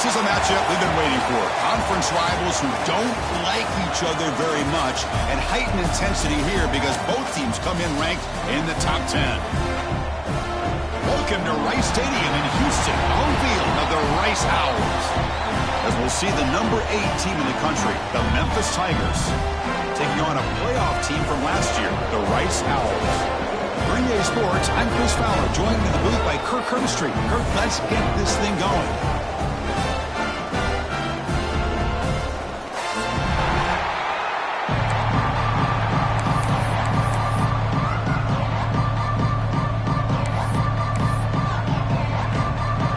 This is a matchup we've been waiting for. Conference rivals who don't like each other very much, and heightened intensity here because both teams come in ranked in the top 10. Welcome to Rice Stadium in Houston, home field of the Rice Owls. As we'll see the number 8 team in the country, the Memphis Tigers, taking on a playoff team from last year, the Rice Owls. For EA Sports, I'm Chris Fowler, joined in the booth by Kirk Herbstreit. Kirk, let's get this thing going.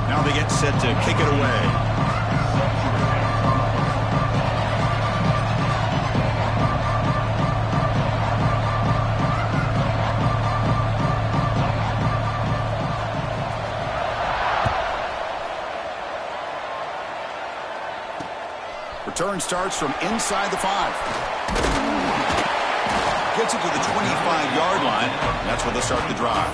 Now they get set to kick it away. Return starts from inside the 5. Gets it to the 25-yard line. That's where they'll start the drive.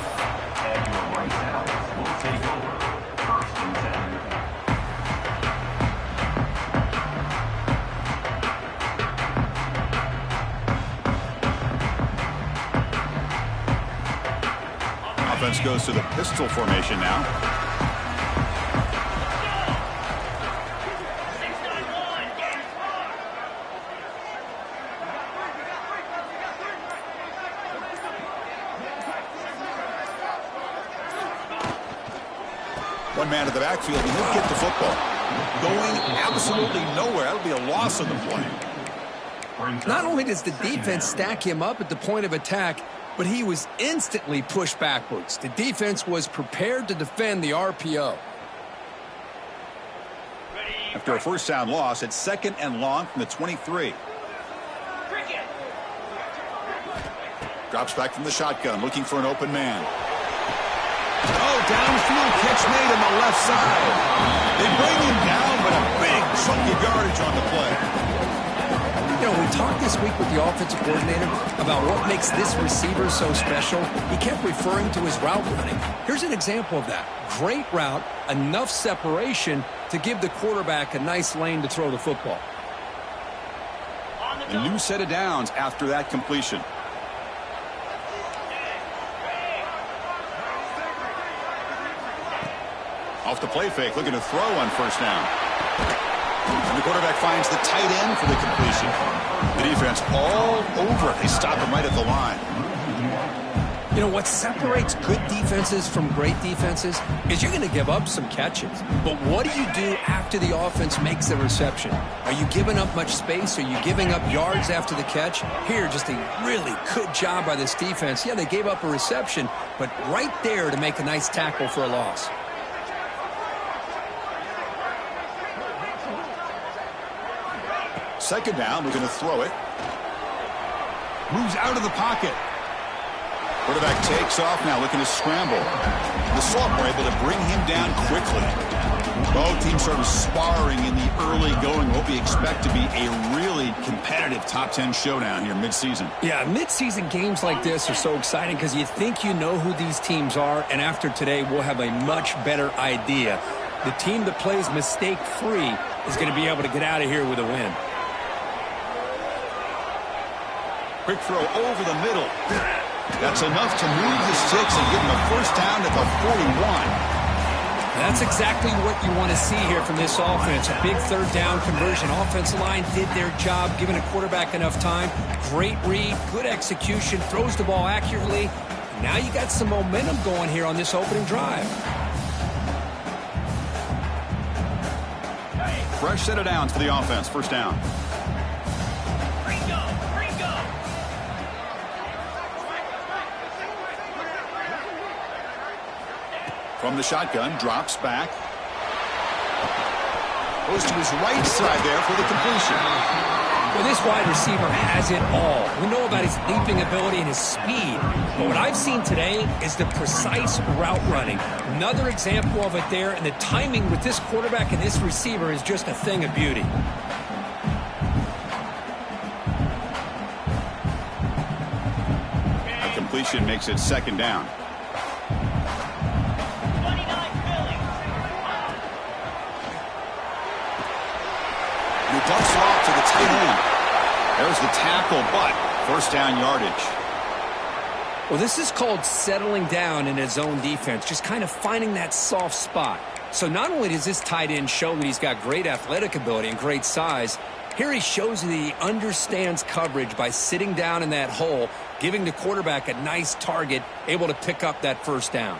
Offense goes to the pistol formation now. One man to the backfield, and he'll get the football. Going absolutely nowhere. That'll be a loss on the play. Not only does the defense stack him up at the point of attack, but he was instantly pushed backwards. The defense was prepared to defend the RPO. After a first down loss, it's 2nd and long from the 23. Drops back from the shotgun, looking for an open man. Oh, downfield catch made on the left side. They bring him down, but a big chunk of yardage on the play. You know, we talked this week with the offensive coordinator about what makes this receiver so special. He kept referring to his route running. Here's an example of that. Great route, enough separation to give the quarterback a nice lane to throw the football. A new set of downs after that completion. Off the play fake, looking to throw on first down. And the quarterback finds the tight end for the completion. The defense all over it. They stop him right at the line. You know, what separates good defenses from great defenses is you're going to give up some catches. But what do you do after the offense makes the reception? Are you giving up much space? Are you giving up yards after the catch? Here, just a really good job by this defense. Yeah, they gave up a reception, but right there to make a nice tackle for a loss. Second down, we're going to throw it. Moves out of the pocket. Quarterback takes off now, looking to scramble. The Salt were able to bring him down quickly. Both teams sort of sparring in the early going. What we expect to be a really competitive top 10 showdown here mid-season. Yeah, mid-season games like this are so exciting because you think you know who these teams are, and after today, we'll have a much better idea. The team that plays mistake-free is going to be able to get out of here with a win. Quick throw over the middle. That's enough to move the sticks and give them a first down at the 41. That's exactly what you want to see here from this offense. A big third down conversion. Offensive line did their job, giving a quarterback enough time. Great read, good execution, throws the ball accurately. Now you got some momentum going here on this opening drive. Fresh set of downs for the offense. First down. From the shotgun, drops back. Goes to his right side there for the completion. Well, this wide receiver has it all. We know about his leaping ability and his speed. But what I've seen today is the precise route running. Another example of it there, and the timing with this quarterback and this receiver is just a thing of beauty. A completion makes it second down. off to the tight end. There's the tackle, but first down yardage. Well, this is called settling down in his own defense, just kind of finding that soft spot. So not only does this tight end show that he's got great athletic ability and great size, here he shows that he understands coverage by sitting down in that hole, giving the quarterback a nice target, able to pick up that first down.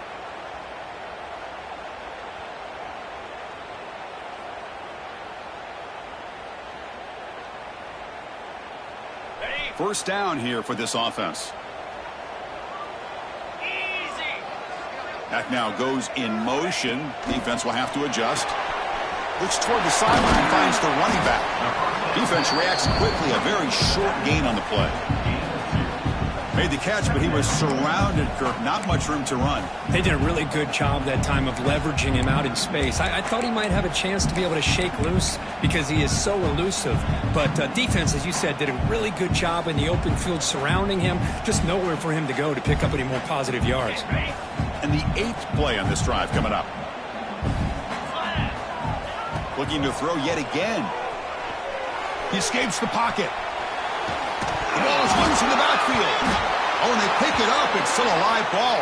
First down here for this offense. That now goes in motion. Defense will have to adjust. Looks toward the sideline, finds the running back. Defense reacts quickly. A very short gain on the play. Made the catch, but he was surrounded, Kirk. Not much room to run. They did a really good job that time of leveraging him out in space. I thought he might have a chance to be able to shake loose because he is so elusive. But defense, as you said, did a really good job in the open field surrounding him. Just nowhere for him to go to pick up any more positive yards. And the 8th play on this drive coming up. Looking to throw yet again. He escapes the pocket. The ball is loose in the backfield. Oh, and they pick it up. It's still a live ball.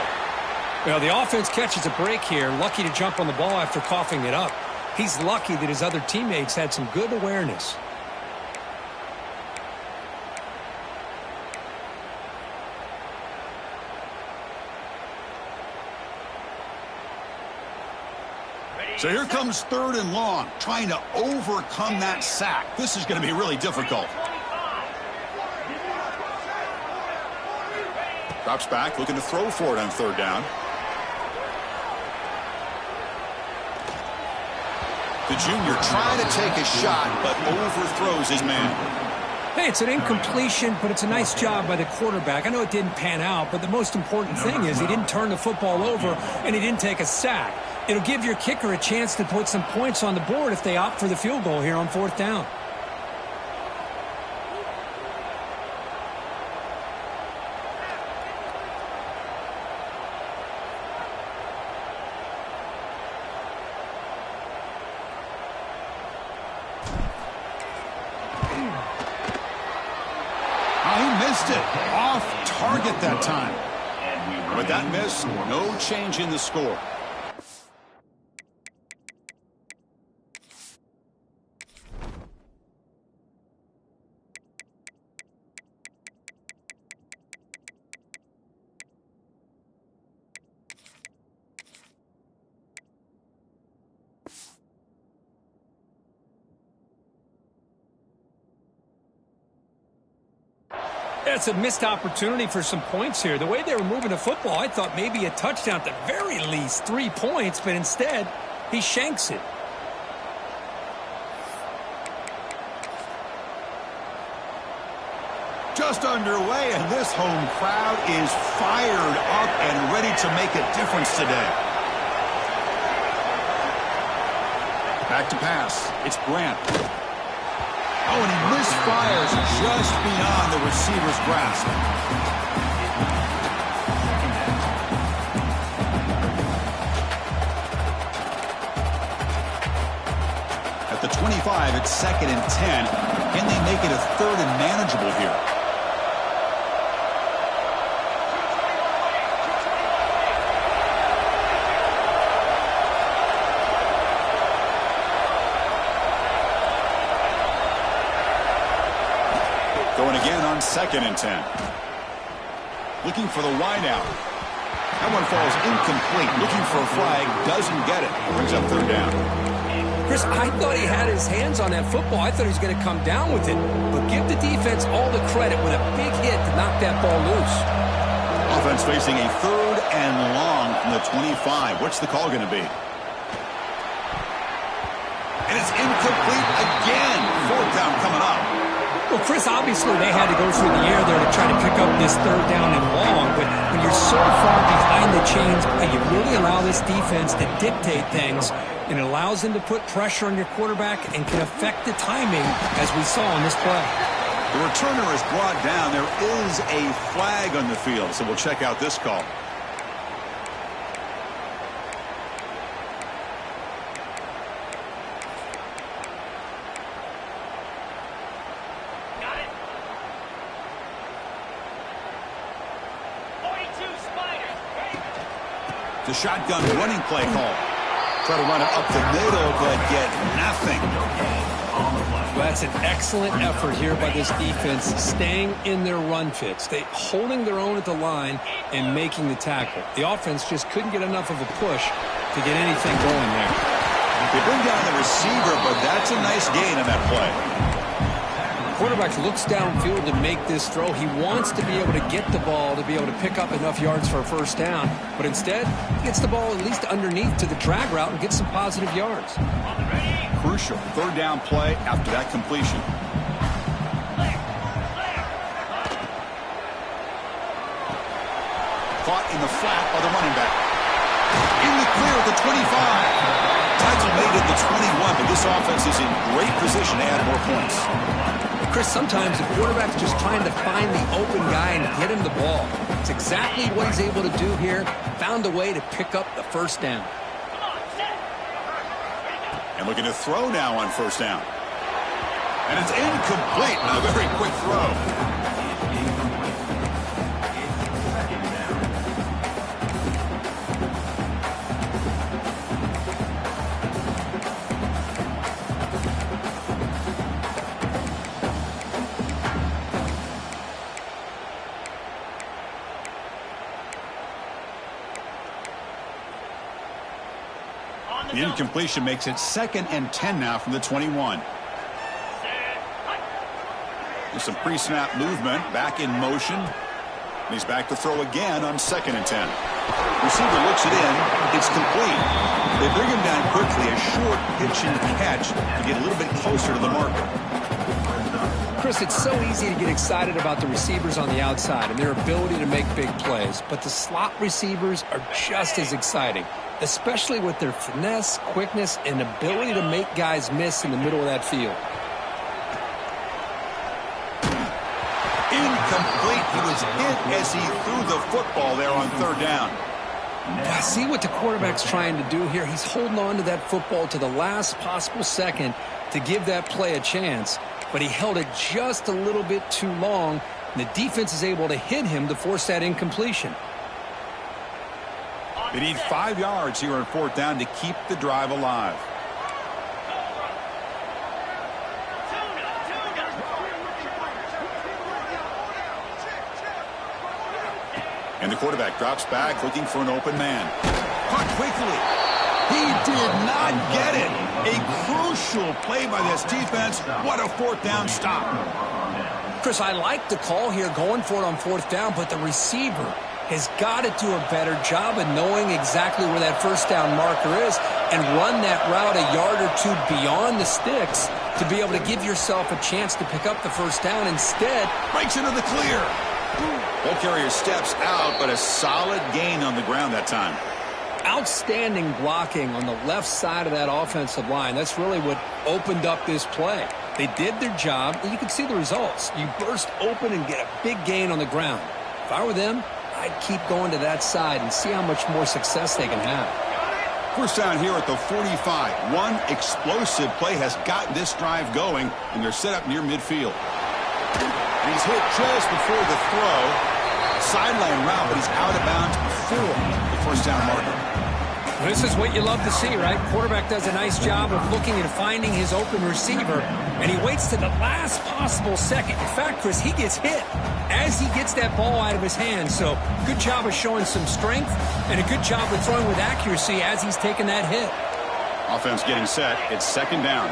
Well, the offense catches a break here. Lucky to jump on the ball after coughing it up. He's lucky that his other teammates had some good awareness. So here comes 3rd and long, trying to overcome that sack. This is going to be really difficult. Drops back, looking to throw for it on 3rd down. The junior trying to take a shot, but overthrows his man. Hey, it's an incompletion, but it's a nice job by the quarterback. I know it didn't pan out, but the most important thing is he didn't turn the football over and he didn't take a sack. It'll give your kicker a chance to put some points on the board if they opt for the field goal here on 4th down. He missed it. Off target that time. With that miss, no change in the score. That's a missed opportunity for some points here. The way they were moving the football, I thought maybe a touchdown, at the very least 3 points, but instead he shanks it. Just underway, and this home crowd is fired up and ready to make a difference today. Back to pass. It's Grant. Oh, and he misfires just beyond the receiver's grasp. At the 25, it's 2nd and 10. Can they make it a 3rd and manageable here? Going again on 2nd and 10. Looking for the wideout. That one falls incomplete. Looking for a flag. Doesn't get it. Brings up 3rd down. Chris, I thought he had his hands on that football. I thought he was going to come down with it. But give the defense all the credit with a big hit to knock that ball loose. Offense facing a 3rd and long from the 25. What's the call going to be? And it's incomplete again. 4th down coming up. Well, Chris, obviously they had to go through the air there to try to pick up this 3rd down and long, but when you're so far behind the chains, you really allow this defense to dictate things, and it allows them to put pressure on your quarterback and can affect the timing, as we saw on this play. The returner is brought down. There is a flag on the field, so we'll check out this call. The shotgun running play call. Try to run it up the middle, but get nothing. Well, that's an excellent effort here by this defense, staying in their run fit, holding their own at the line and making the tackle. The offense just couldn't get enough of a push to get anything going there. They bring down the receiver, but that's a nice gain on that play. Quarterback looks downfield to make this throw. He wants to be able to get the ball to be able to pick up enough yards for a first down, but instead he gets the ball at least underneath to the drag route and gets some positive yards. Crucial third down play after that completion. Caught in the flat by the running back. In the clear at the 25. Tackle made at the 21, but this offense is in great position to add more points. Chris, sometimes the quarterback's just trying to find the open guy and get him the ball. It's exactly what he's able to do here. Found a way to pick up the first down. And looking to throw now on first down. And it's incomplete. A very quick throw. The incompletion makes it 2nd and 10 now from the 21. There's some pre-snap movement, back in motion. And he's back to throw again on 2nd and 10. Receiver looks it in. It's complete. They bring him down quickly, a short pitch and catch to get a little bit closer to the marker. Chris, it's so easy to get excited about the receivers on the outside and their ability to make big plays, but the slot receivers are just as exciting, especially with their finesse, quickness, and ability to make guys miss in the middle of that field. Incomplete. He was hit as he threw the football there on third down. I see what the quarterback's trying to do here. He's holding on to that football to the last possible second to give that play a chance, but he held it just a little bit too long, and the defense is able to hit him to force that incompletion. They need 5 yards here on fourth down to keep the drive alive. And the quarterback drops back looking for an open man. Caught quickly. He did not get it. A crucial play by this defense. What a fourth down stop. Chris, I like the call here going for it on fourth down, but the receiver has got to do a better job of knowing exactly where that first down marker is and run that route a yard or two beyond the sticks to be able to give yourself a chance to pick up the first down. Instead, breaks into the clear. Ball carrier steps out, but a solid gain on the ground that time. Outstanding blocking on the left side of that offensive line. That's really what opened up this play. They did their job, and you can see the results. You burst open and get a big gain on the ground. If I were them, I'd keep going to that side and see how much more success they can have. First down here at the 45. One explosive play has got this drive going, and they're set up near midfield. And he's hit just before the throw. Sideline route, but he's out of bounds before the first down marker. This is what you love to see, right? Quarterback does a nice job of looking and finding his open receiver, and he waits to the last possible second. In fact, Chris, he gets hit as he gets that ball out of his hand. So good job of showing some strength and a good job of throwing with accuracy as he's taking that hit. Offense getting set. It's second down.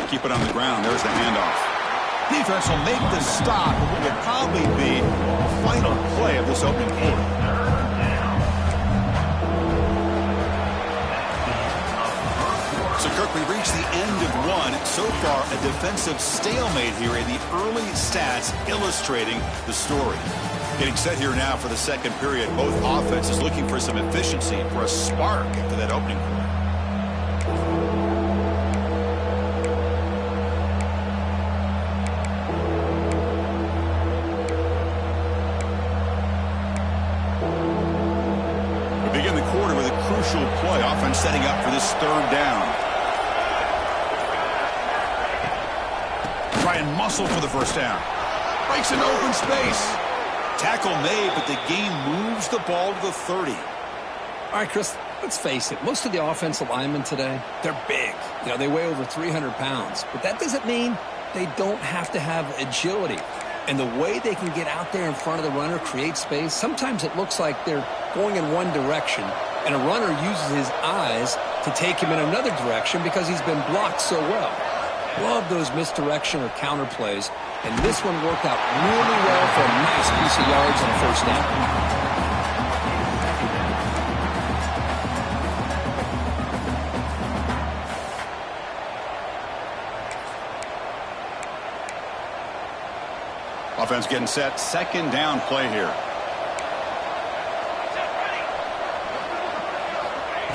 Keep it on the ground. There's the handoff. Defense will make the stop of what will probably be the final play of this opening quarter. So, Kirk, we reached the end of one. So far, a defensive stalemate here in the early stats illustrating the story. Getting set here now for the second period. Both offenses looking for some efficiency, for a spark after that opening quarter. Crucial play, offense setting up for this third down. try and muscle for the first down. Breaks into open space. Tackle made, but the gain moves the ball to the 30. All right, Chris, let's face it. Most of the offensive linemen today, they're big. You know, they weigh over 300 pounds. But that doesn't mean they don't have to have agility. And the way they can get out there in front of the runner, create space, sometimes it looks like they're going in one direction, and a runner uses his eyes to take him in another direction because he's been blocked so well. Love those misdirection or counter plays, and this one worked out really well for a nice piece of yards on a first down. Offense getting set. Second down play here.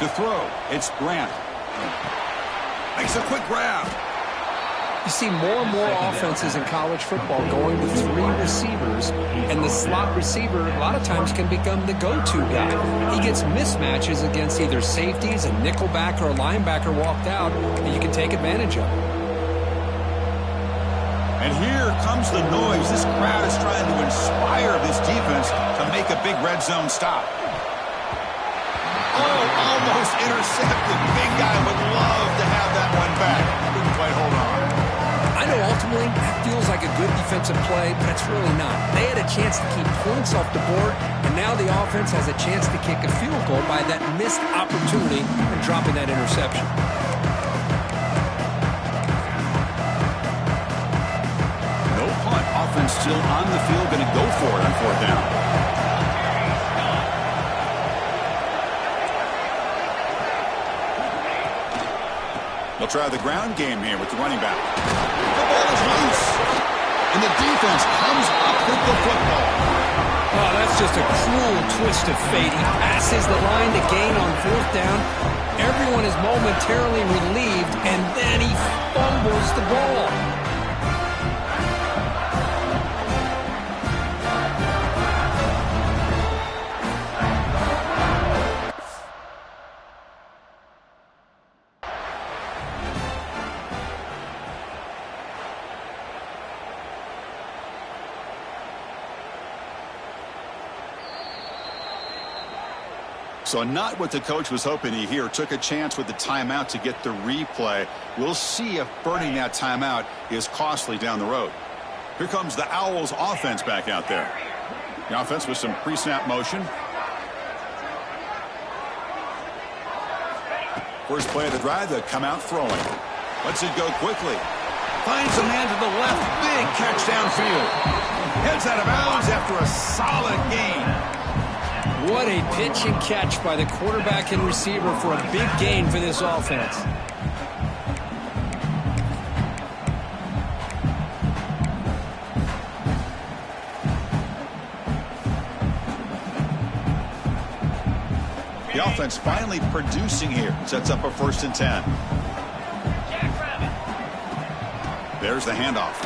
To throw, it's Grant. Makes a quick grab. You see more and more offenses in college football going with 3 receivers, and the slot receiver a lot of times can become the go-to guy. He gets mismatches against either safeties, a nickelback, or a linebacker walked out, and you can take advantage of it. And here comes the noise. This crowd is trying to inspire this defense to make a big red zone stop. Oh, almost intercepted. Big guy would love to have that one back. Couldn't quite hold on. I know ultimately that feels like a good defensive play, but it's really not. They had a chance to keep points off the board, and now the offense has a chance to kick a field goal by that missed opportunity and dropping that interception. Offense still on the field, going to go for it on fourth down. They'll try the ground game here with the running back. The ball is loose, and the defense comes up with the football. Oh, that's just a cruel twist of fate. He passes the line to gain on fourth down. Everyone is momentarily relieved, and then he fumbles the ball. So not what the coach was hoping to hear. Took a chance with the timeout to get the replay. We'll see if burning that timeout is costly down the road. Here comes the Owls offense back out there. The offense with some pre-snap motion. First play of the drive, they come out throwing. Lets it go quickly. Finds a man to the left. Big catch downfield. Heads out of bounds after a solid gain. What a pitch and catch by the quarterback and receiver for a big gain for this offense. The offense finally producing here. Sets up a 1st and 10. There's the handoff.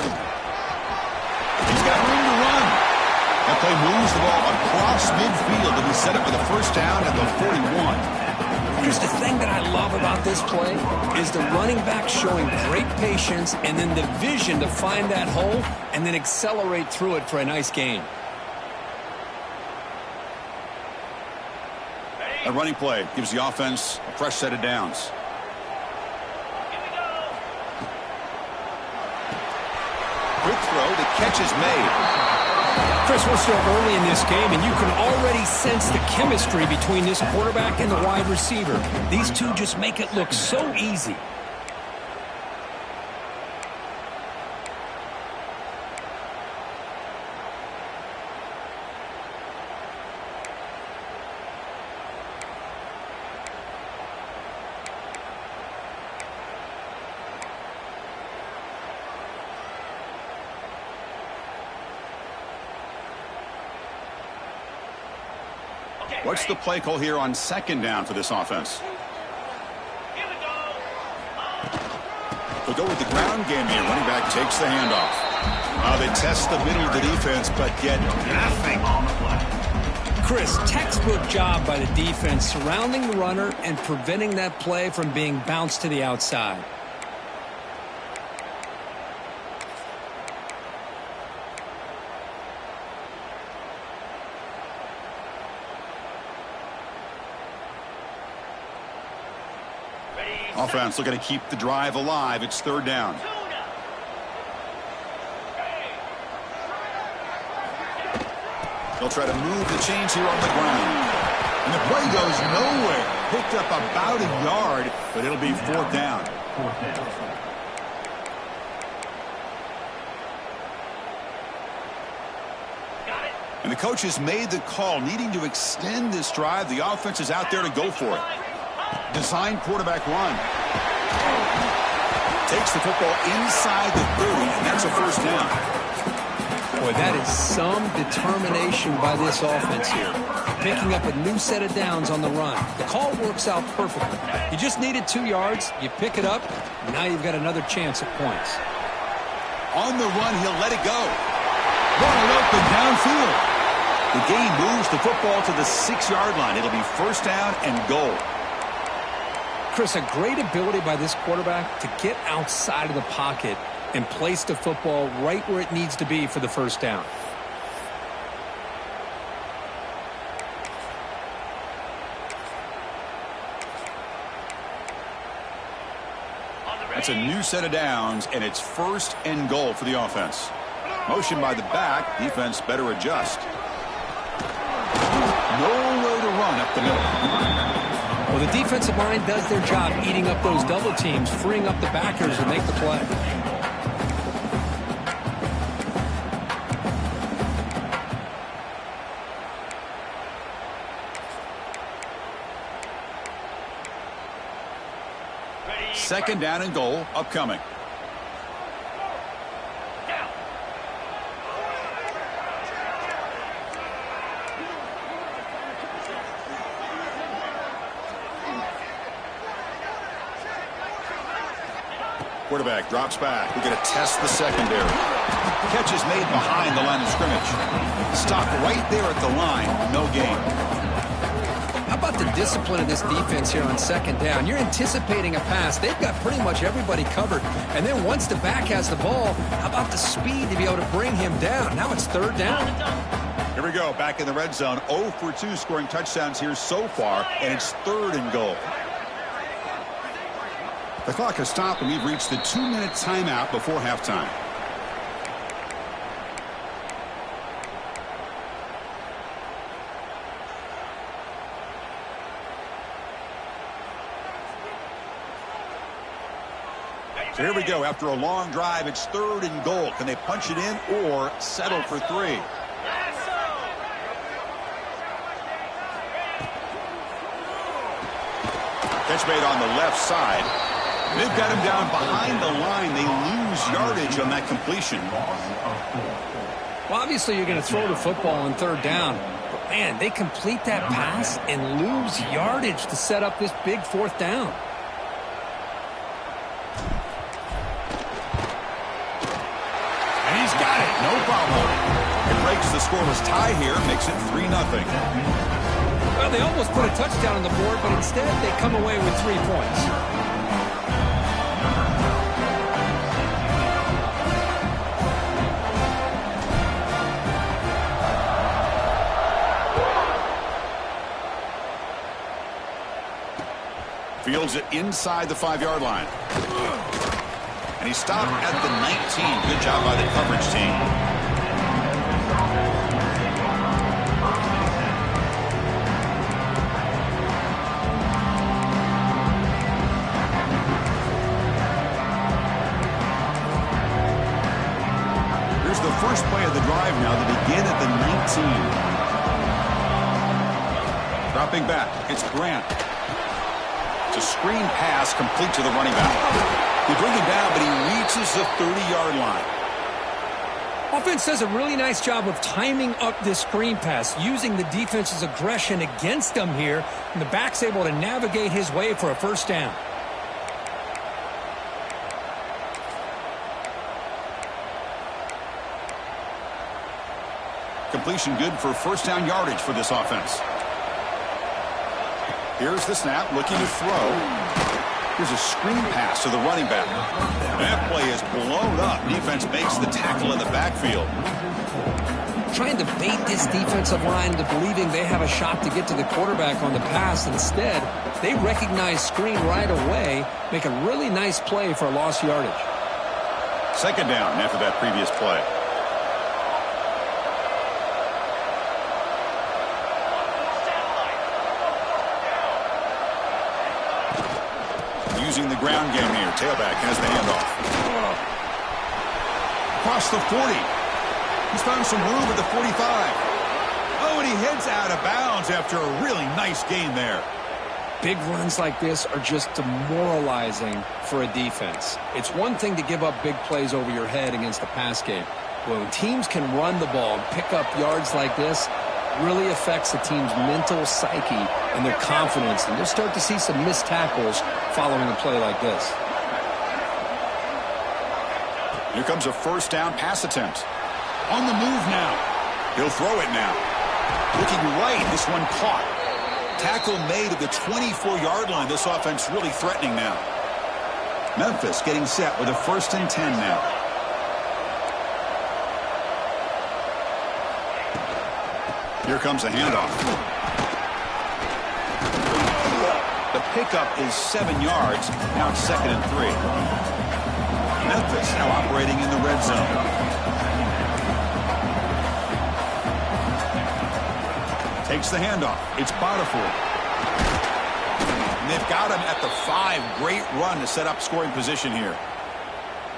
He's got room to run. That play moves the ball across midfield, and he set up with a first down at the 41. Here's the thing that I love about this play is the running back showing great patience and then the vision to find that hole and then accelerate through it for a nice gain. A running play gives the offense a fresh set of downs. Quick throw, the catch is made. Chris, we're still early in this game, and you can already sense the chemistry between this quarterback and the wide receiver. These two just make it look so easy. What's the play call here on 2nd down for this offense? They'll go with the ground game here. Running back takes the handoff. They test the middle of the defense, but get nothing on the play. Chris, textbook job by the defense surrounding the runner and preventing that play from being bounced to the outside. Offense looking to keep the drive alive. It's third down. They'll try to move the chains here on the ground. And the play goes nowhere. Picked up about a yard, but it'll be fourth down. And the coach has made the call, needing to extend this drive. The offense is out there to go for it. Design quarterback run. Takes the football inside the 30, and that's a first down. Boy, that is some determination by this offense here. Picking up a new set of downs on the run. The call works out perfectly. You just needed 2 yards. You pick it up. Now you've got another chance at points. On the run, he'll let it go. Wide open downfield. The game moves the football to the 6-yard line. It'll be first down and goal. Chris, a great ability by this quarterback to get outside of the pocket and place the football right where it needs to be for the first down. That's a new set of downs, and it's first and goal for the offense. Motion by the back. Defense better adjust. Nowhere to run up the middle. Well, the defensive line does their job eating up those double teams, freeing up the backers to make the play. Second down and goal upcoming. Quarterback drops back. We're going to test the secondary. Catch is made behind the line of scrimmage. Stop right there at the line. No gain. How about the discipline of this defense here on second down? You're anticipating a pass. They've got pretty much everybody covered. And then once the back has the ball, how about the speed to be able to bring him down? Now it's third down. Here we go. Back in the red zone. 0 for 2 scoring touchdowns here so far. And it's third and goal. The clock has stopped, and we've reached the 2-minute timeout before halftime. So here we go. After a long drive, it's third and goal. Can they punch it in or settle for 3? Catch made on the left side. They've got him down behind the line. They lose yardage on that completion. Well, obviously you're going to throw the football on third down. But, man, they complete that pass and lose yardage to set up this big fourth down. And he's got it. No problem. It breaks the scoreless tie here. Makes it 3-0. Well, they almost put a touchdown on the board, but instead they come away with 3 points. Fields it inside the 5-yard line. And he stopped at the 19. Good job by the coverage team. Here's the first play of the drive now to begin at the 19. Dropping back, it's Grant. It's a screen pass complete to the running back. They bring him down, but he reaches the 30-yard line. Offense does a really nice job of timing up this screen pass, using the defense's aggression against them here, and the back's able to navigate his way for a first down. Completion good for first down yardage for this offense. Here's the snap, looking to throw. Here's a screen pass to the running back. That play is blown up. Defense makes the tackle in the backfield. Trying to bait this defensive line into believing they have a shot to get to the quarterback on the pass. Instead, they recognize screen right away, make a really nice play for a lost yardage. Second down after that previous play. Using the ground game here. Tailback has the handoff. Across the 40. He's found some room at the 45. Oh, and he heads out of bounds after a really nice gain there. Big runs like this are just demoralizing for a defense. It's one thing to give up big plays over your head against the pass game. When teams can run the ball and pick up yards like this, it really affects the team's mental psyche and their confidence. And you'll start to see some missed tackles following a play like this. Here comes a first down pass attempt. On the move now. He'll throw it now. Looking right, this one caught. Tackle made at the 24-yard line. This offense really threatening now. Memphis getting set with a 1st and 10 now. Here comes a handoff. The pickup is 7 yards. Now it's 2nd and 3. Memphis now operating in the red zone. Takes the handoff. It's Botifor. And they've got him at the 5. Great run to set up scoring position here.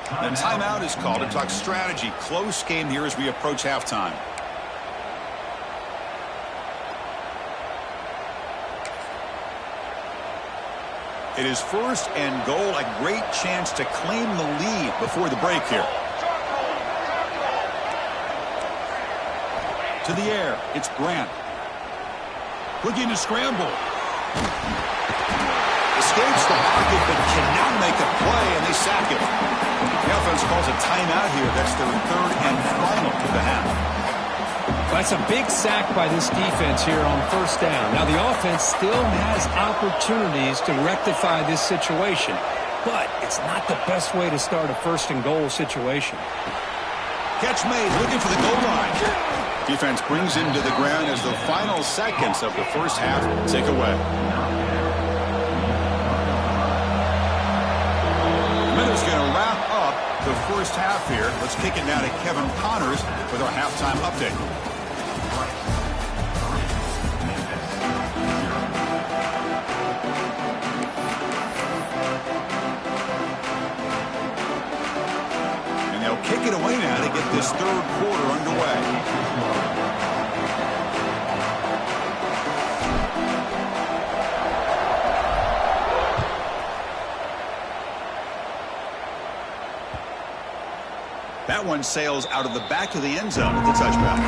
The timeout is called to talk strategy. Close game here as we approach halftime. It is 1st and goal. A great chance to claim the lead before the break here. To the air. It's Grant. Looking to scramble. Escapes the pocket, but cannot make a play, and they sack him. The offense calls a timeout here. That's their 3rd and final of the half. That's a big sack by this defense here on 1st down. Now, the offense still has opportunities to rectify this situation, but it's not the best way to start a 1st and goal situation. Catch made, looking for the goal line. Defense brings him to the ground as the final seconds of the first half tick away. The minute's going to wrap up the first half here. Let's kick it now to Kevin Connors with our halftime update. And they'll kick it away now to get this 3rd quarter underway. That one sails out of the back of the end zone with the touchback.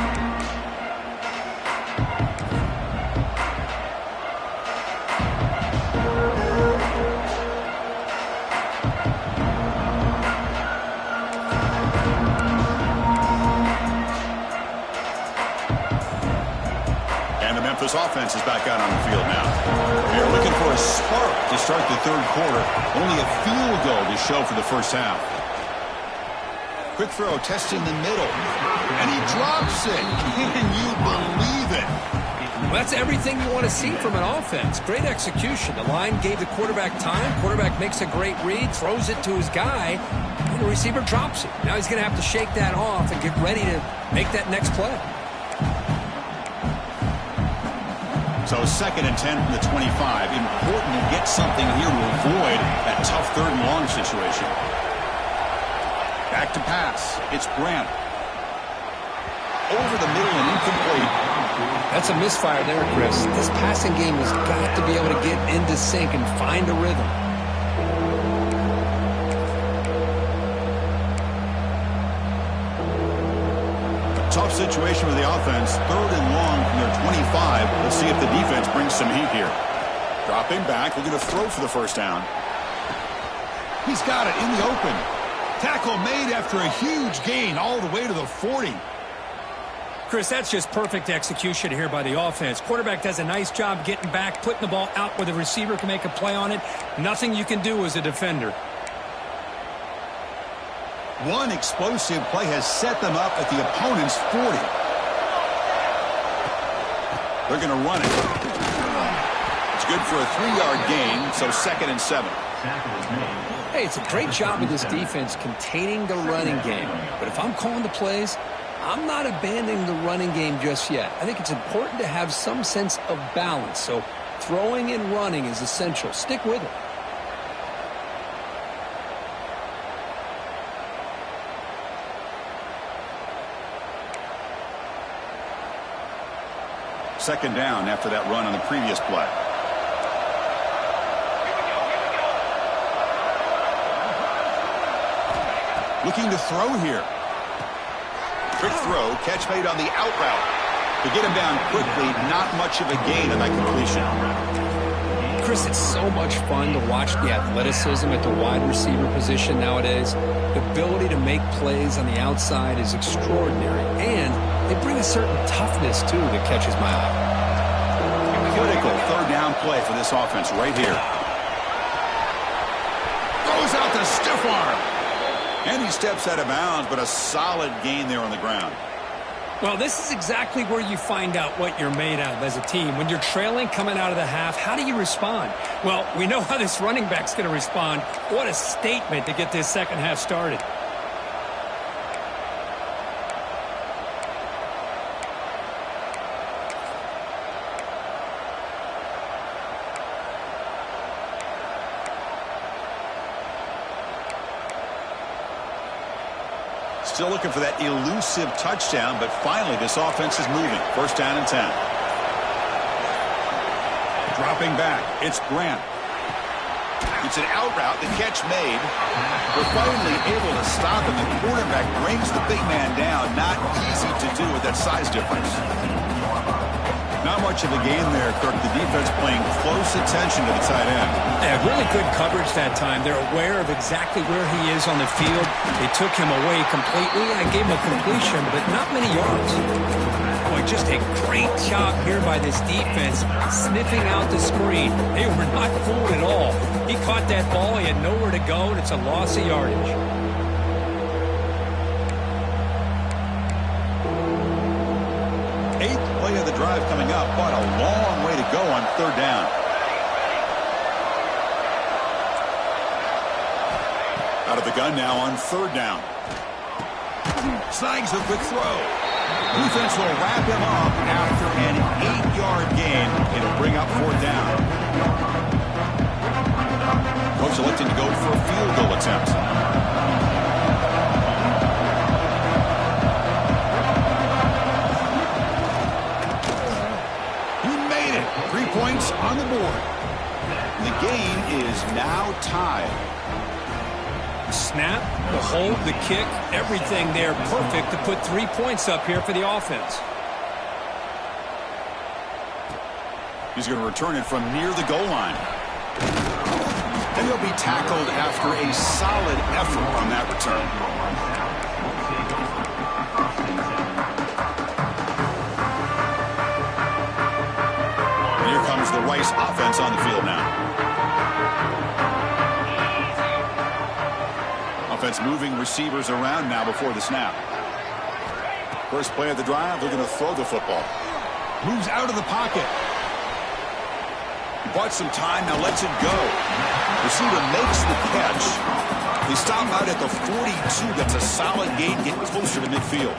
And the Memphis offense is back out on the field now. They're looking for a spark to start the 3rd quarter. Only a field goal to show for the first half. Quick throw, testing the middle. And he drops it. Can you believe it? Well, that's everything you want to see from an offense. Great execution. The line gave the quarterback time. Quarterback makes a great read, throws it to his guy, and the receiver drops it. Now he's going to have to shake that off and get ready to make that next play. So 2nd and 10 from the 25. Important to get something here to avoid that tough 3rd and long situation. Back to pass. It's Grant. Over the middle and incomplete. That's a misfire there, Chris. This passing game has got to be able to get into sync and find a rhythm. A tough situation for the offense. 3rd and long from their 25. Let's see if the defense brings some heat here. Dropping back. We're going to throw for the first down. He's got it in the open. Tackle made after a huge gain all the way to the 40. Chris, that's just perfect execution here by the offense. Quarterback does a nice job getting back, putting the ball out where the receiver can make a play on it. Nothing you can do as a defender. One explosive play has set them up at the opponent's 40. They're going to run it. It's good for a 3-yard gain, so 2nd and 7. Hey, it's a great job of this defense containing the running game. But if I'm calling the plays, I'm not abandoning the running game just yet. I think it's important to have some sense of balance. So throwing and running is essential. Stick with it. Second down after that run on the previous play. Looking to throw here. Quick throw, catch made on the out route. To get him down quickly, not much of a gain on that completion. Chris, it's so much fun to watch the athleticism at the wide receiver position nowadays. The ability to make plays on the outside is extraordinary, and they bring a certain toughness, too, that catches my eye. Critical third down play for this offense right here. Throws out the stiff arm. And he steps out of bounds, but a solid gain there on the ground. Well, this is exactly where you find out what you're made of as a team. When you're trailing coming out of the half, how do you respond? Well, we know how this running back's going to respond. What a statement to get this second half started. Still looking for that elusive touchdown, but finally this offense is moving. 1st down and 10. Dropping back, it's Grant. It's an out route, the catch made. We're finally able to stop him. The quarterback brings the big man down. Not easy to do with that size difference. Not much of a gain there, Kirk. The defense paying close attention to the tight end. Yeah, really good coverage that time. They're aware of exactly where he is on the field. They took him away completely. I gave him a completion, but not many yards. Boy, just a great job here by this defense, sniffing out the screen. They were not fooled at all. He caught that ball. He had nowhere to go, and it's a loss of yardage. Eighth play of the drive coming up, but a long way to go on 3rd down. Out of the gun now on 3rd down. Snags a quick throw. Defense will wrap him up after an 8-yard gain. It'll bring up 4th down. Coach electing to go for a field goal attempt. He made it. 3 points on the board. The game is now tied. Snap, the hold, the kick, everything there perfect to put 3 points up here for the offense. He's going to return it from near the goal line. And he'll be tackled after a solid effort on that return. And here comes the Rice offense on the field now. Offense moving receivers around now before the snap. First play of the drive, they're going to throw the football. Moves out of the pocket. Bought some time, now lets it go. Receiver makes the catch. They stop out at the 42. That's a solid gain, getting closer to midfield.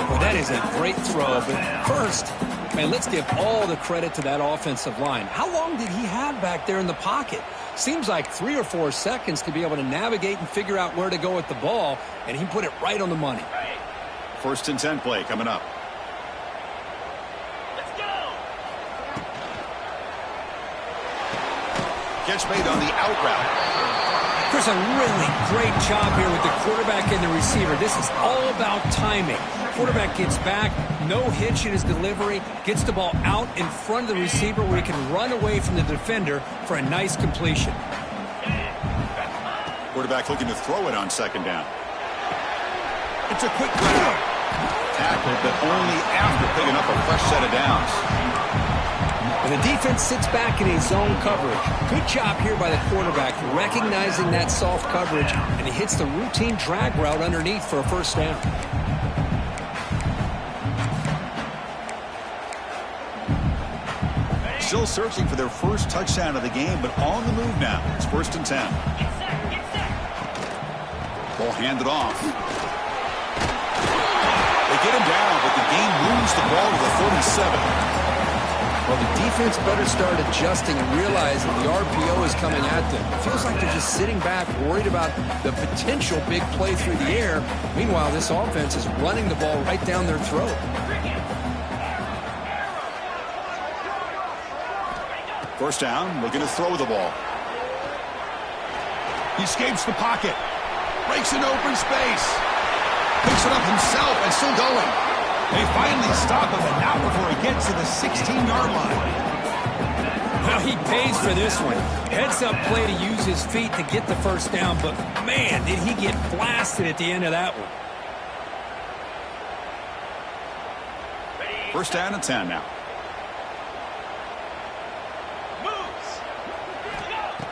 Well, that is a great throw, but first, man, let's give all the credit to that offensive line. How long did he have back there in the pocket? Seems like 3 or 4 seconds to be able to navigate and figure out where to go with the ball, and he put it right on the money. 1st and 10 play coming up. Let's go! Catch made on the out route. Chris, a really great job here with the quarterback and the receiver. This is all about timing. Quarterback gets back, no hitch in his delivery, gets the ball out in front of the receiver where he can run away from the defender for a nice completion. Quarterback looking to throw it on 2nd down. It's a quick grab. tackle, but only after picking up a fresh set of downs. And the defense sits back in a zone coverage. Good job here by the quarterback recognizing that soft coverage, and he hits the routine drag route underneath for a first down. Still searching for their first touchdown of the game, but on the move now. It's 1st and 10. Ball handed off. They get him down, but the game moves the ball to the 37. Well, the defense better start adjusting and realizing the RPO is coming at them. It feels like they're just sitting back, worried about the potential big play through the air. Meanwhile, this offense is running the ball right down their throat. First down, looking to throw the ball. He escapes the pocket. Breaks an open space. Picks it up himself and still going. They finally stop him, and not before he gets to the 16-yard line. Well, he pays for this one. Heads-up play to use his feet to get the first down, but, man, did he get blasted at the end of that one. First down and 10 now.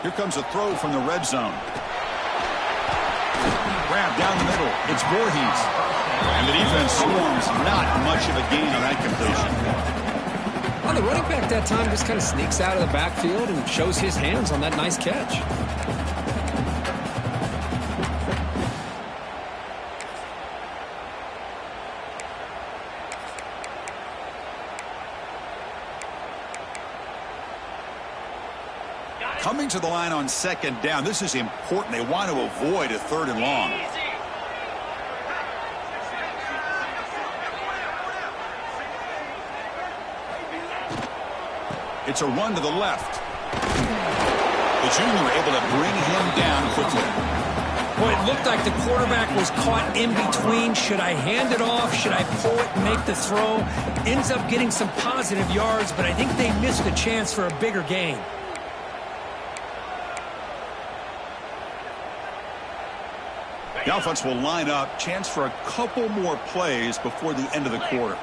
Here comes a throw from the red zone. Grab down the middle. It's Voorhees. And the defense swarms. Not much of a gain on that completion. Well, the running back that time just kind of sneaks out of the backfield and shows his hands on that nice catch. Coming to the line on 2nd down. This is important. They want to avoid a 3rd and long. It's a run to the left. The junior able to bring him down quickly. Boy, it looked like the quarterback was caught in between. Should I hand it off? Should I pull it and make the throw? Ends up getting some positive yards, but I think they missed a chance for a bigger gain. The offense will line up. Chance for a couple more plays before the end of the quarter.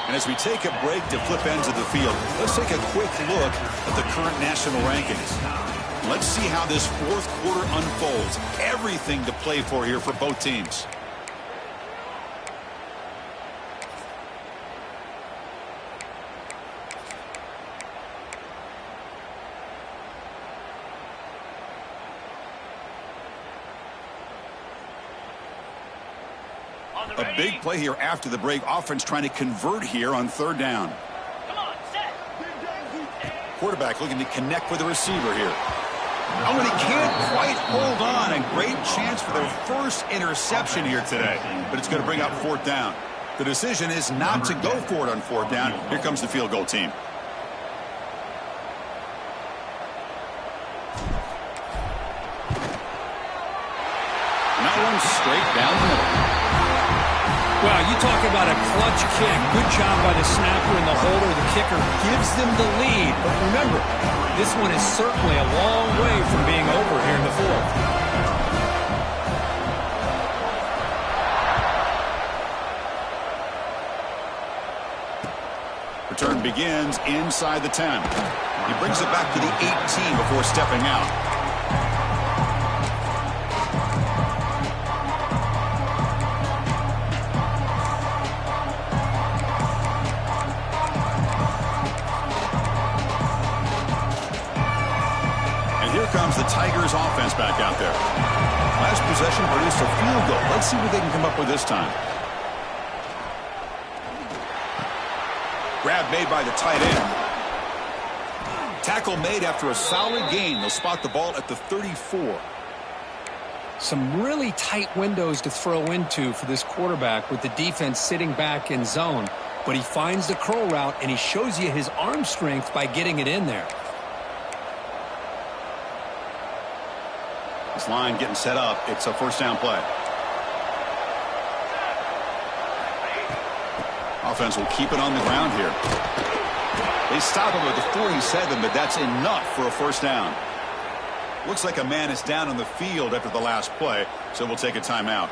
And as we take a break to flip ends of the field, let's take a quick look at the current national rankings. Let's see how this 4th quarter unfolds. Everything to play for here for both teams. A big play here after the break. Offense trying to convert here on 3rd down. Quarterback looking to connect with the receiver here. Oh, and he can't quite hold on. And great chance for their first interception here today. But it's going to bring up 4th down. The decision is not to go for it on 4th down. Here comes the field goal team. Now one straight down the middle. Well, you talk about a clutch kick. Good job by the snapper and the holder. The kicker gives them the lead. But remember, this one is certainly a long way from being over here in the 4th. Return begins inside the 10. He brings it back to the 18 before stepping out. Comes the Tigers offense back out there. Last possession produced a field goal. Let's see what they can come up with this time. Grab made by the tight end. Tackle made after a solid gain. They'll spot the ball at the 34. Some really tight windows to throw into for this quarterback with the defense sitting back in zone. But he finds the curl route, and he shows you his arm strength by getting it in there. This line getting set up. It's a 1st down play. Offense will keep it on the ground here. They stop him at the 47, but that's enough for a first down. Looks like a man is down on the field after the last play, so we'll take a timeout.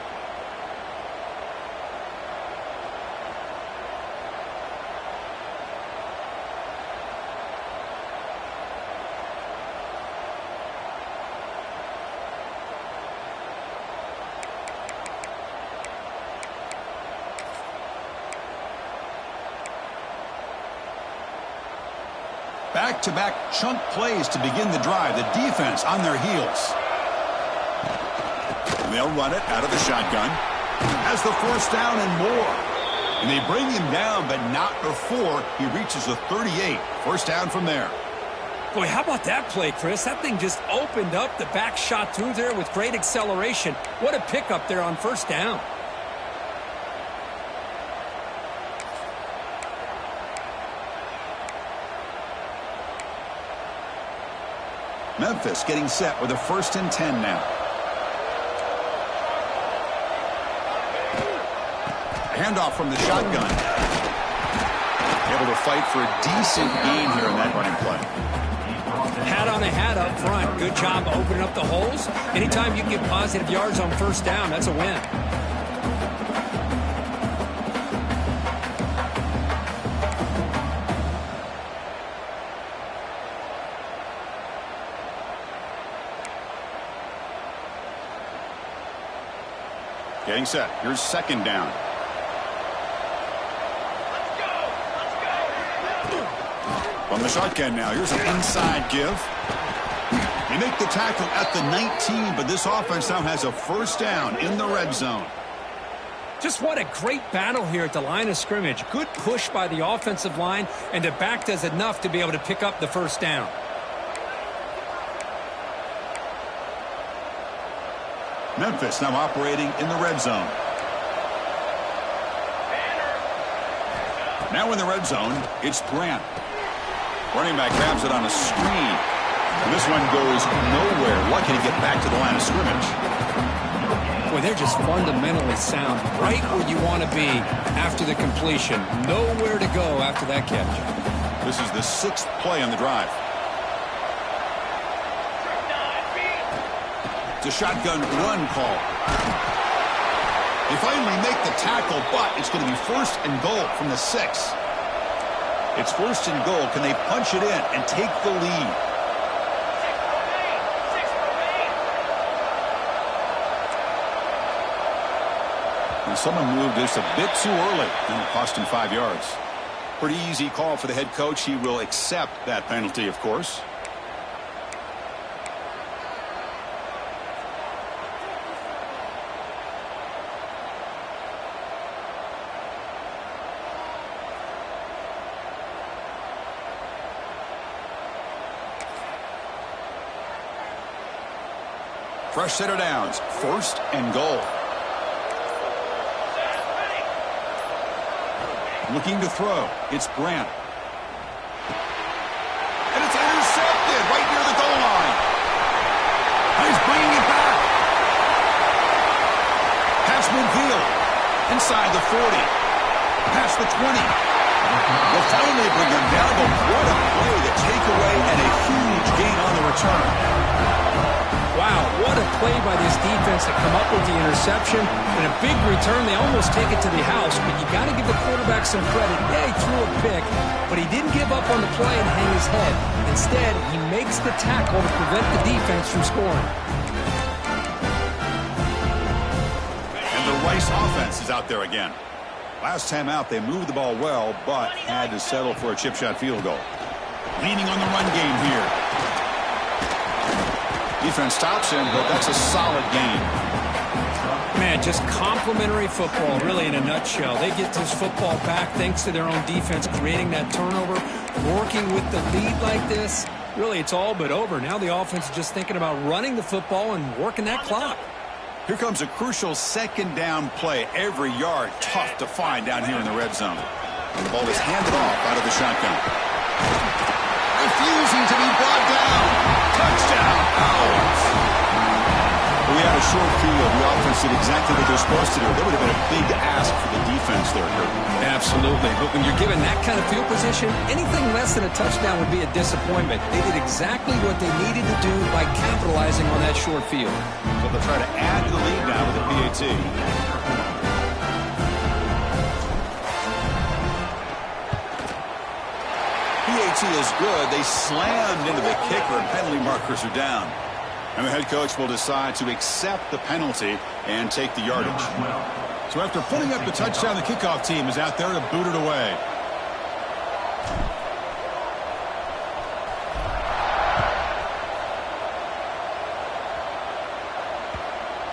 Back-to-back chunk plays to begin the drive. The defense on their heels. And they'll run it out of the shotgun. Has the first down and more. And they bring him down, but not before he reaches the 38. First down from there. Boy, how about that play, Chris? That thing just opened up. The back shot through there with great acceleration. What a pickup there on first down. Memphis getting set with a 1st and 10 now. Handoff from the shotgun. Able to fight for a decent gain here in that running play. Hat on a hat up front. Good job opening up the holes. Anytime you can get positive yards on first down, that's a win. Getting set. Here's 2nd down. From the shotgun now. Here's an inside give. They make the tackle at the 19, but this offense now has a first down in the red zone. Just what a great battle here at the line of scrimmage. Good push by the offensive line, and the back does enough to be able to pick up the first down. Memphis now operating in the red zone. Now in the red zone, it's Grant. Running back grabs it on a screen. And this one goes nowhere. Lucky to get back to the line of scrimmage. Boy, they're just fundamentally sound. Right where you want to be after the completion. Nowhere to go after that catch. This is the 6th play on the drive. It's a shotgun run call. They finally make the tackle, but it's going to be 1st and goal from the 6. It's 1st and goal. Can they punch it in and take the lead? And someone moved this a bit too early, and it cost him 5 yards. Pretty easy call for the head coach. He will accept that penalty, of course. Fresh set of downs. 1st and goal. Looking to throw. It's Grant. And it's intercepted right near the goal line. He's bringing it back. Pass midfield. Inside the 40. Past the 20. Will finally bring him down, but what a play, the takeaway, and a huge gain on the return. Wow, what a play by this defense to come up with the interception. And a big return. They almost take it to the house, but you got to give the quarterback some credit. Yeah, he threw a pick, but he didn't give up on the play and hang his head. Instead, he makes the tackle to prevent the defense from scoring. And the Rice offense is out there again. Last time out, they moved the ball well, but had to settle for a chip shot field goal. Leaning on the run game here. Defense stops him, but that's a solid game. Man, just complimentary football, really, in a nutshell. They get this football back thanks to their own defense, creating that turnover, working with the lead like this. Really, it's all but over. Now the offense is just thinking about running the football and working that clock. Here comes a crucial 2nd down play. Every yard tough to find down here in the red zone. And the ball is handed off out of the shotgun. Refusing to be brought down. Touchdown, Owls. we had a short field. The offense did exactly what they're supposed to do. That would have been a big ask for the defense there, Kurt. Absolutely. But when you're given that kind of field position, anything less than a touchdown would be a disappointment. They did exactly what they needed to do by capitalizing on that short field. So they'll try to add to the lead now with the PAT. PAT is good. They slammed into the kicker, and penalty markers are down. And the head coach will decide to accept the penalty and take the yardage. So after putting up the touchdown, the kickoff team is out there to boot it away.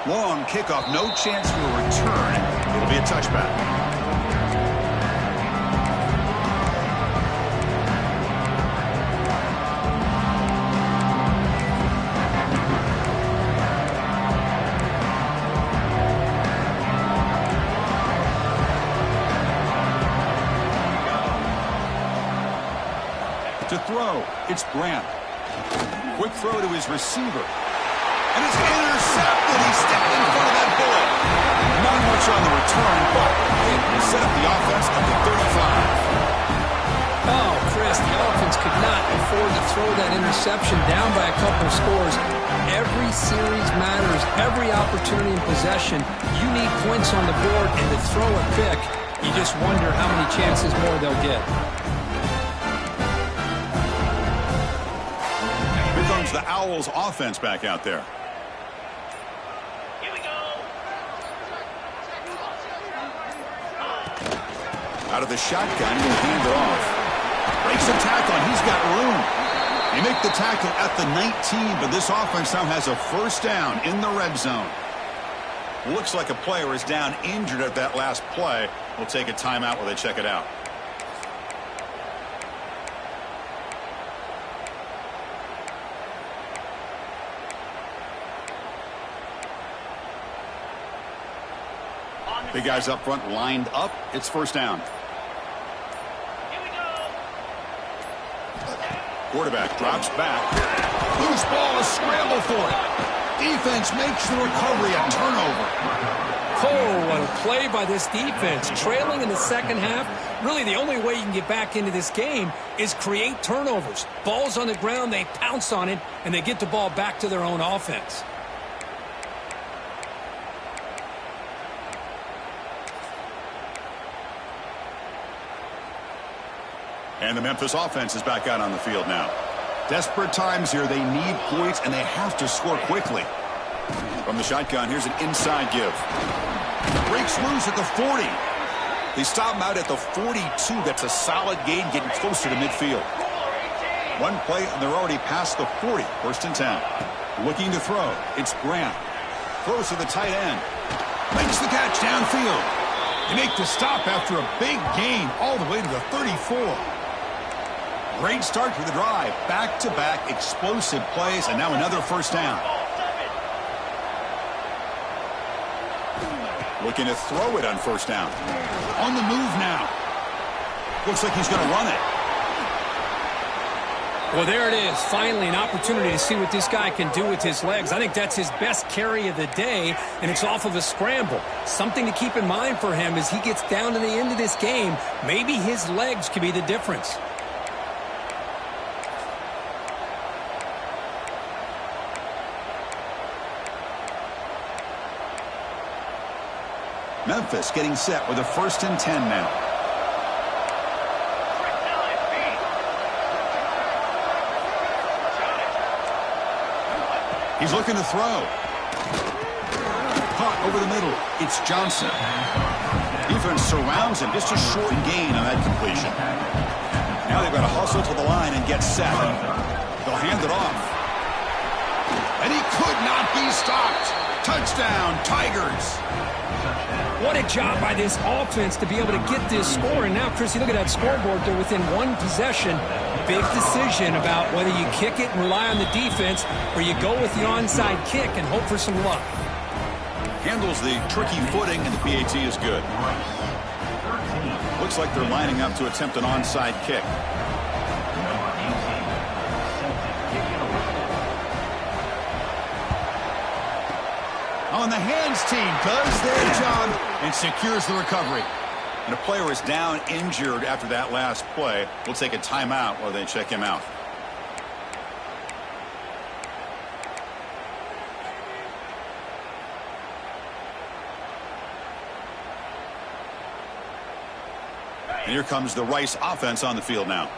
Long kickoff, no chance for a return. It'll be a touchback. To throw, it's Grant. Quick throw to his receiver. And it's intercepted. He stepped in front of that bullet. Not much on the return, but he set up the offense at the 35. Oh, Chris, the offense could not afford to throw that interception down by a couple of scores. Every series matters. Every opportunity in possession. You need points on the board, and to throw a pick, you just wonder how many chances more they'll get. The Owls offense back out there. Here we go. Out of the shotgun, he'll hand it off. Breaks a tackle, and he's got room. They make the tackle at the 19, but this offense now has a first down in the red zone. Looks like a player is down injured at that last play. We'll take a timeout while they check it out. Big guys up front lined up. It's first down. Here we go. Quarterback drops back. Loose ball, a scramble for it. Defense makes the recovery, a turnover. Oh, what a play by this defense. Trailing in the second half, really the only way you can get back into this game is create turnovers. Ball's on the ground, they pounce on it, and they get the ball back to their own offense. And the Memphis offense is back out on the field now. Desperate times here. They need points, and they have to score quickly. From the shotgun, here's an inside give. Breaks loose at the 40. They stop him out at the 42. That's a solid gain, getting closer to midfield. One play, and they're already past the 40. First and 10. Looking to throw. It's Grant. Throws to the tight end. Makes the catch downfield. They make the stop after a big gain all the way to the 34. Great start to the drive. Back-to-back explosive plays, and now another first down. Looking to throw it on first down. On the move now. Looks like he's going to run it. Well, there it is. Finally, an opportunity to see what this guy can do with his legs. I think that's his best carry of the day, and it's off of a scramble. Something to keep in mind for him as he gets down to the end of this game. Maybe his legs could be the difference. Memphis getting set with a first and 10 now. He's looking to throw. Caught over the middle. It's Johnson. Defense surrounds him. Just a short gain on that completion. Now they've got to hustle to the line and get set. They'll hand it off. And he could not be stopped. Touchdown, Tigers. What a job by this offense to be able to get this score. And now, Chris, you look at that scoreboard. They're within one possession. Big decision about whether you kick it and rely on the defense or you go with the onside kick and hope for some luck. Handles the tricky footing, and the PAT is good. Looks like they're lining up to attempt an onside kick. on the hands team does their job and secures the recovery. And a player is down injured after that last play. We'll take a timeout while they check him out. And here comes the Rice offense on the field now.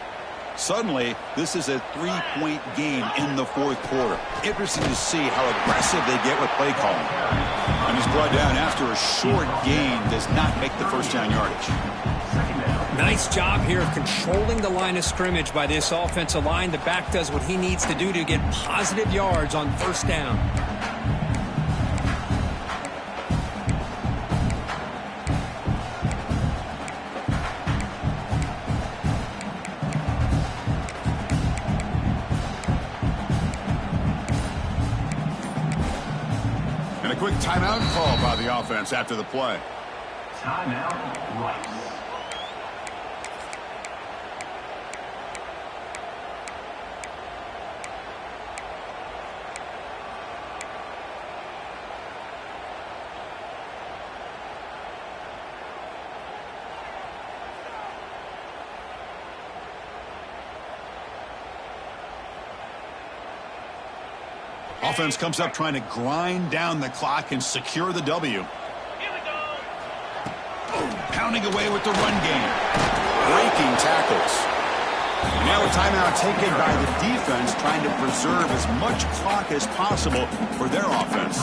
Suddenly, this is a three-point game in the fourth quarter. Interesting to see how aggressive they get with play calling. And he's brought down after a short gain, does not make the first down yardage. Nice job here of controlling the line of scrimmage by this offensive line. The back does what he needs to do to get positive yards on first down. Quick timeout call by the offense after the play. Timeout, Rice. Offense comes up trying to grind down the clock and secure the W. Here we go. Pounding away with the run game. Breaking tackles. And now a timeout taken by the defense trying to preserve as much clock as possible for their offense.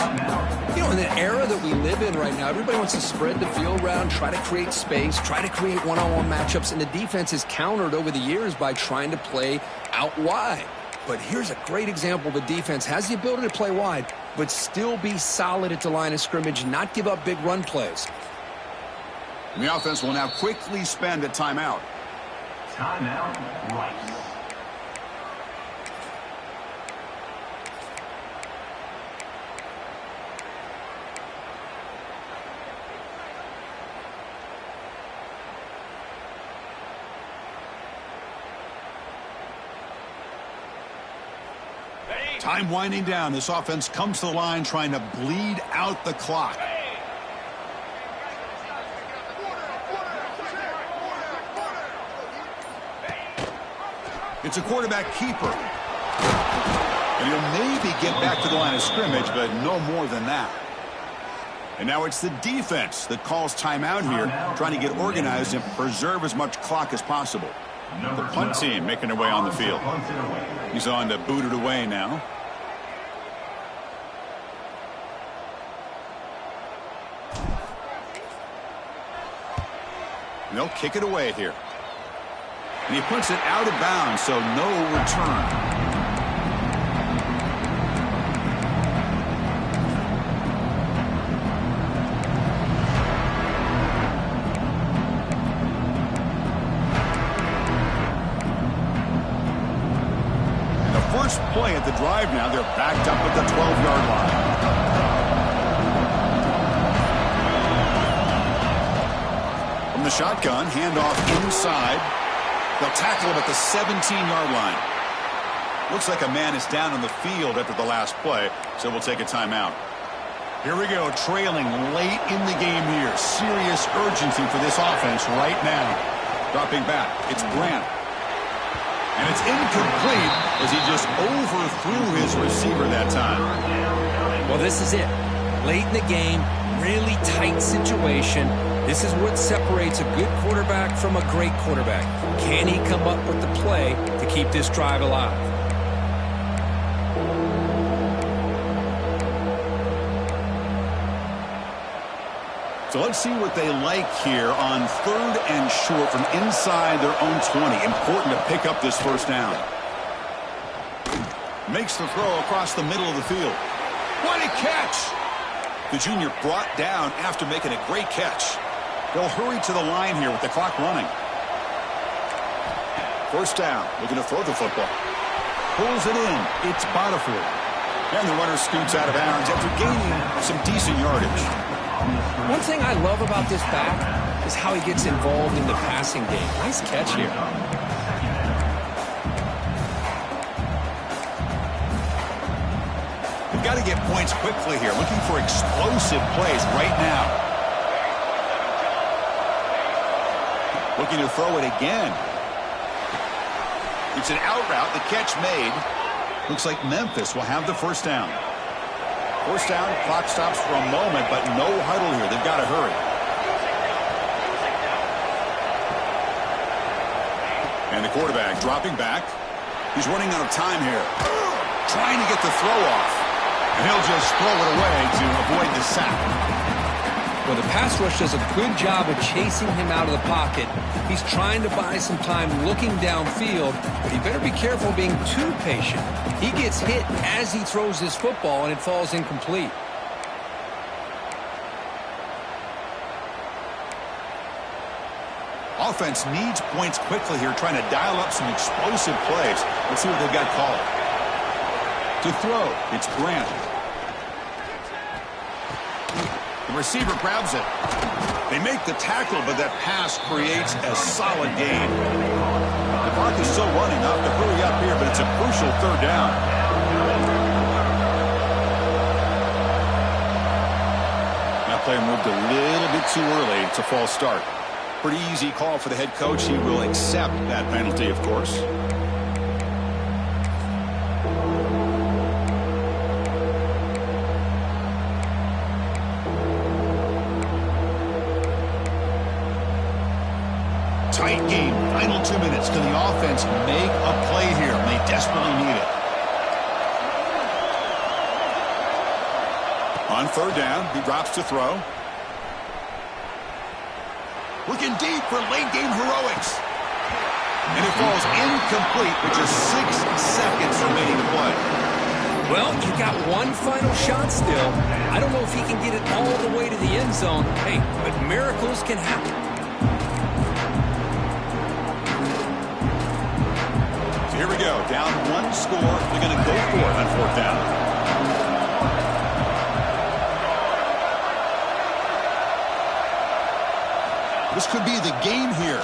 You know, in the era that we live in right now, everybody wants to spread the field around, try to create space, try to create one-on-one matchups, and the defense is countered over the years by trying to play out wide. But here's a great example. The defense has the ability to play wide, but still be solid at the line of scrimmage, not give up big run plays. And the offense will now quickly spend a timeout. Timeout, Rice. Time winding down. This offense comes to the line trying to bleed out the clock. It's a quarterback keeper. And he'll maybe get back to the line of scrimmage, but no more than that. And now it's the defense that calls timeout here, trying to get organized and preserve as much clock as possible. The punt team making their way on the field. He's on to boot it away now. And they'll kick it away here. And he puts it out of bounds, so no return. First play at the drive now. They're backed up at the 12-yard line. From the shotgun, handoff inside. They'll tackle him at the 17-yard line. Looks like a man is down on the field after the last play, so we'll take a timeout. Here we go, trailing late in the game here. Serious urgency for this offense right now. Dropping back, it's Grant. And it's incomplete as he just overthrew his receiver that time. Well, this is it. Late in the game, really tight situation. This is what separates a good quarterback from a great quarterback. Can he come up with the play to keep this drive alive? So let's see what they like here on 3rd and short from inside their own 20. Important to pick up this first down. Makes the throw across the middle of the field. What a catch! The junior brought down after making a great catch. They'll hurry to the line here with the clock running. First down, looking to throw the football. Pulls it in. It's Botifour. And the runner scoots out of bounds after gaining some decent yardage. One thing I love about this back is how he gets involved in the passing game. Nice catch here. They've got to get points quickly here. Looking for explosive plays right now. Looking to throw it again. It's an out route. The catch made. Looks like Memphis will have the first down. First down, clock stops for a moment, but no huddle here. They've got to hurry. And the quarterback dropping back. He's running out of time here. Trying to get the throw off. And he'll just throw it away to avoid the sack. Well, the pass rush does a good job of chasing him out of the pocket. He's trying to buy some time looking downfield, but he better be careful being too patient. He gets hit as he throws this football, and it falls incomplete. Offense needs points quickly here, trying to dial up some explosive plays. Let's see what they've got called. To throw, it's Grant. The receiver grabs it. They make the tackle, but that pass creates a solid gain. The clock is still running. Not to hurry up here, but it's a crucial third down. That player moved a little bit too early. It's a false start. Pretty easy call for the head coach. He will accept that penalty, of course. Tight game. Final 2 minutes. Can the offense make a play here? They desperately need it. On third down, he drops to throw. Looking deep for late-game heroics. And it falls incomplete with just 6 seconds remaining to play. Well, you got one final shot still. I don't know if he can get it all the way to the end zone. Hey, but miracles can happen. So here we go. Down 1 score. They're going to go for it on fourth down. This could be the game here.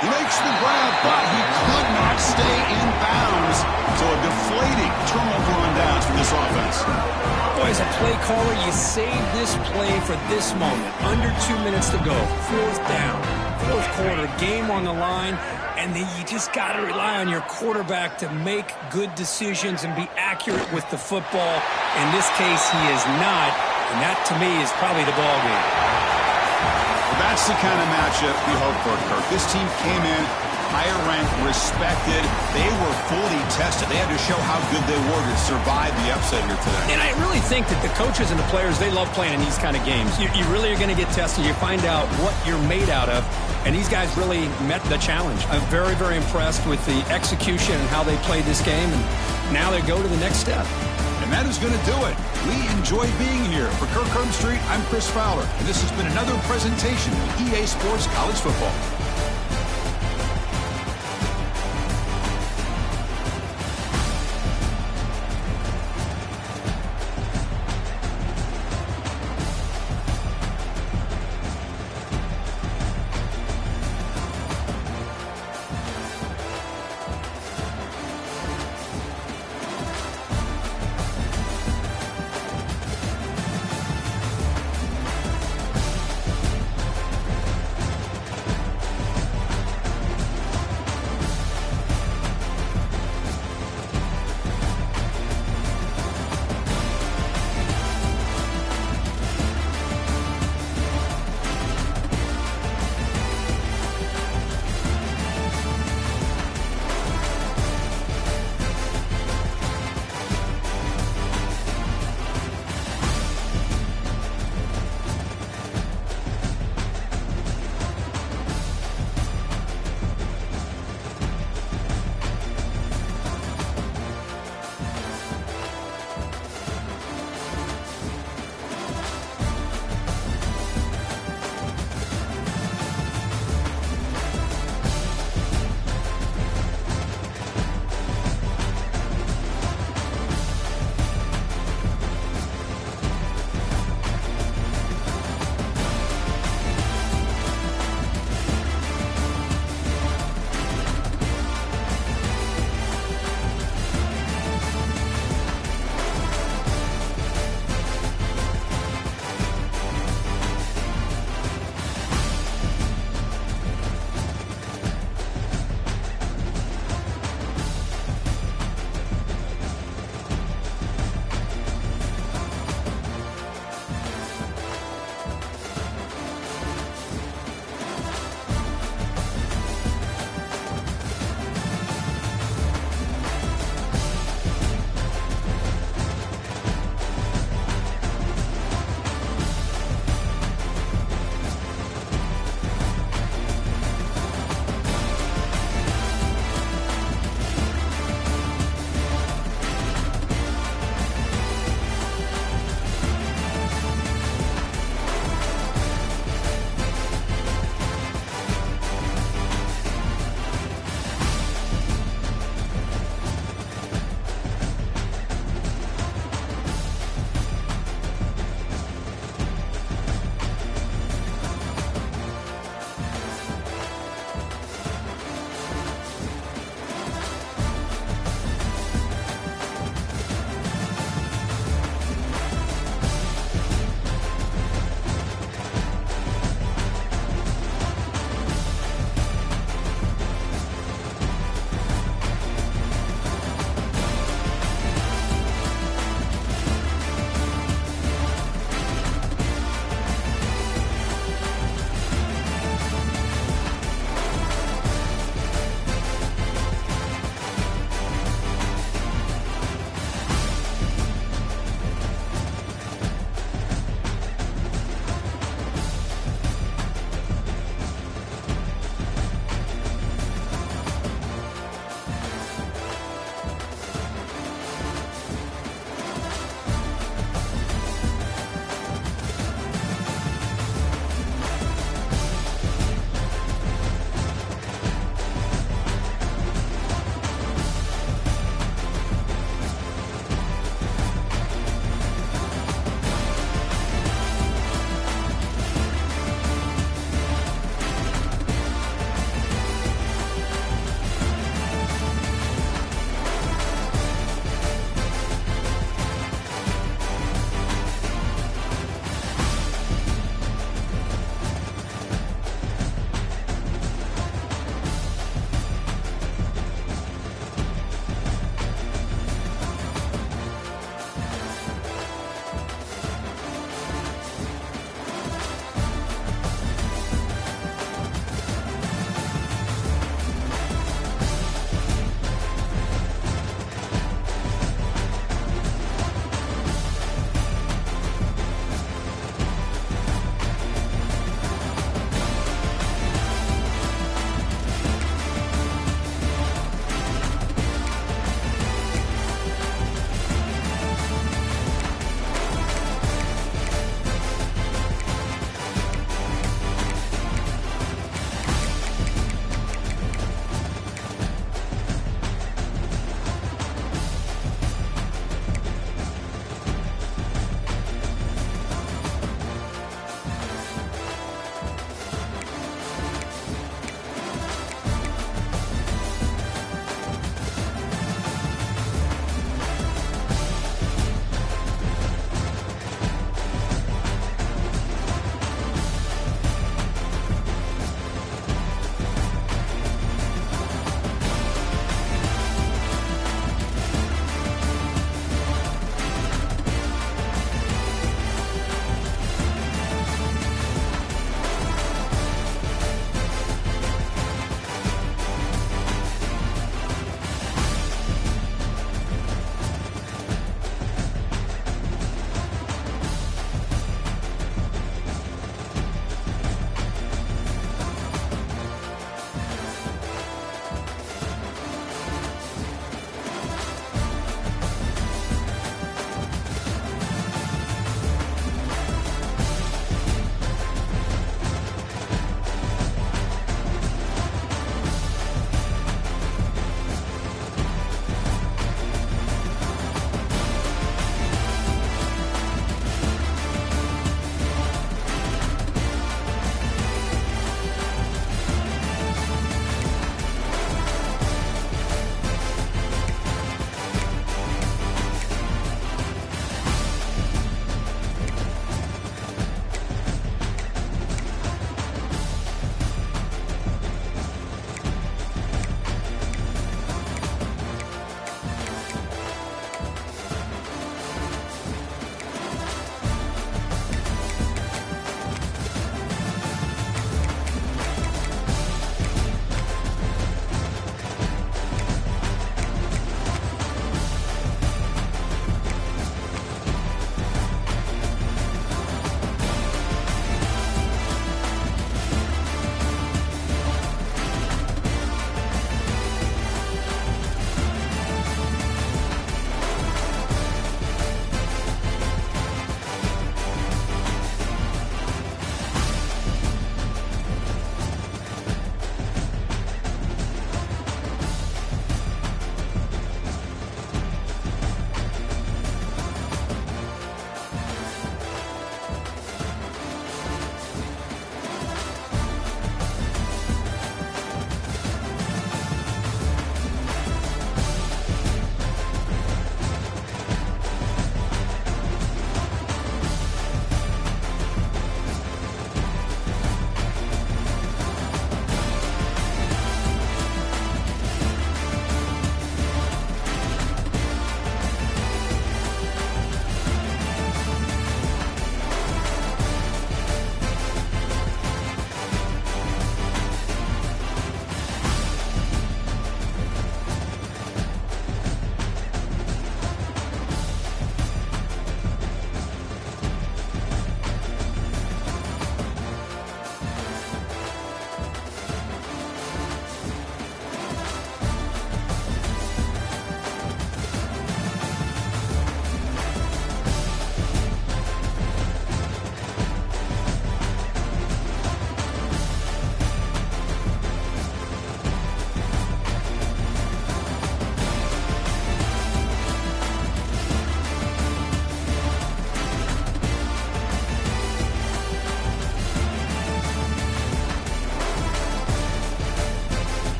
He makes the grab, but he could not stay in bounds. So a deflating turnover on downs for this offense. Boy, as a play caller, you save this play for this moment. Under 2 minutes to go. Fourth down. Fourth quarter. Game on the line. And then you just got to rely on your quarterback to make good decisions and be accurate with the football. In this case, he is not. And that, to me, is probably the ball game. Well, that's the kind of matchup we hope for, Kirk. This team came in higher ranked, respected. They were fully tested. They had to show how good they were to survive the upset here today. And I really think that the coaches and the players, they love playing in these kind of games. You really are going to get tested. You find out what you're made out of. And these guys really met the challenge. I'm very, very impressed with the execution and how they played this game. And now they go to the next step. And that is going to do it. We enjoy being here. For Kirk Herbstreit, I'm Chris Fowler. And this has been another presentation of EA Sports College Football.